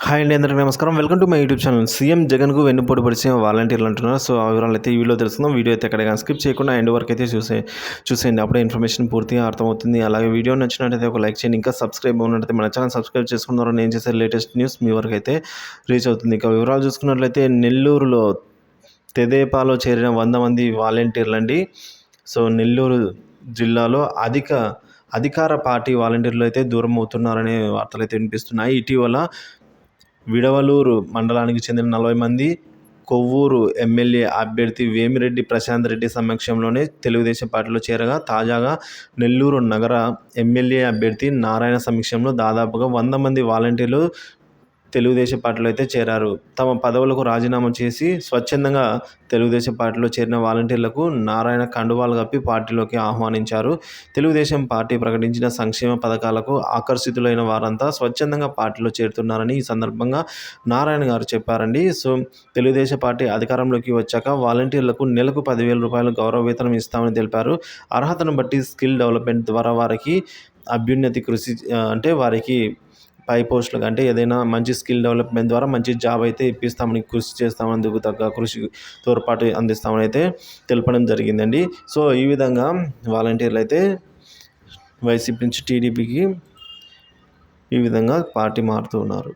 Hi అండి, అందరికీ నమస్కారం. Welcome to my YouTube channel. CM జగన్కు వెన్నుపోటు పొడిచిన వాలంటీర్లు అంటున్నారు. సో ఆ వివరాలు అయితే ఈ వీడియో తెలుసుకుందాం. వీడియో అయితే ఎక్కడికైనా స్కిప్ చేయకుండా ఎండ్ వరకు అయితే చూసేయండి. అప్పుడే ఇన్ఫర్మేషన్ పూర్తిగా అర్థమవుతుంది. అలాగే వీడియో నచ్చినట్టయితే ఒక లైక్ చేయండి. ఇంకా సబ్స్క్రైబ్ ఉన్నట్టయితే మన ఛానల్ సబ్స్క్రైబ్ చేసుకున్నారు. నేను చేసే లేటెస్ట్ న్యూస్ మీ వరకు అయితే రీచ్ అవుతుంది. ఇక వివరాలు చూసుకున్నట్లయితే నెల్లూరులో తెదేపాలో చేరిన 100 మంది వాలంటీర్లు అండి. సో నెల్లూరు జిల్లాలో అధికార పార్టీ వాలంటీర్లు అయితే దూరం అవుతున్నారనే వార్తలు అయితే వినిపిస్తున్నాయి. ఇటీవల విడవలూరు మండలానికి చెందిన 40 మంది కొవ్వూరు ఎమ్మెల్యే అభ్యర్థి వేమిరెడ్డి ప్రశాంత్ రెడ్డి సమక్షంలోనే తెలుగుదేశం పార్టీలో చేరగా, తాజాగా నెల్లూరు నగర ఎమ్మెల్యే అభ్యర్థి నారాయణ సమక్షంలో దాదాపుగా 100 మంది వాలంటీర్లు తెలుగుదేశం పార్టీలో అయితే చేరారు. తమ పదవులకు రాజీనామా చేసి స్వచ్ఛందంగా తెలుగుదేశం పార్టీలో చేరిన వాలంటీర్లకు నారాయణ కండువాలు కప్పి పార్టీలోకి ఆహ్వానించారు. తెలుగుదేశం పార్టీ ప్రకటించిన సంక్షేమ పథకాలకు ఆకర్షితులైన వారంతా స్వచ్ఛందంగా పార్టీలో చేరుతున్నారని ఈ సందర్భంగా నారాయణ గారు చెప్పారండి. సో తెలుగుదేశం పార్టీ అధికారంలోకి వచ్చాక వాలంటీర్లకు నెలకు 10,000 రూపాయలు గౌరవ వేతనం ఇస్తామని తెలిపారు. అర్హతను బట్టి స్కిల్ డెవలప్మెంట్ ద్వారా వారికి అభ్యున్నతి అంటే వారికి పై పోస్టులకు అంటే ఏదైనా మంచి స్కిల్ డెవలప్మెంట్ ద్వారా మంచి జాబ్ అయితే ఇప్పిస్తామని, కృషి చేస్తామని, తగ్గ కృషి తోడ్పాటు అందిస్తామని అయితే తెలపడం జరిగిందండి. సో ఈ విధంగా వాలంటీర్లు అయితే వైసీపీ నుంచి టీడీపీకి ఈ విధంగా పార్టీ మారుతూ ఉన్నారు.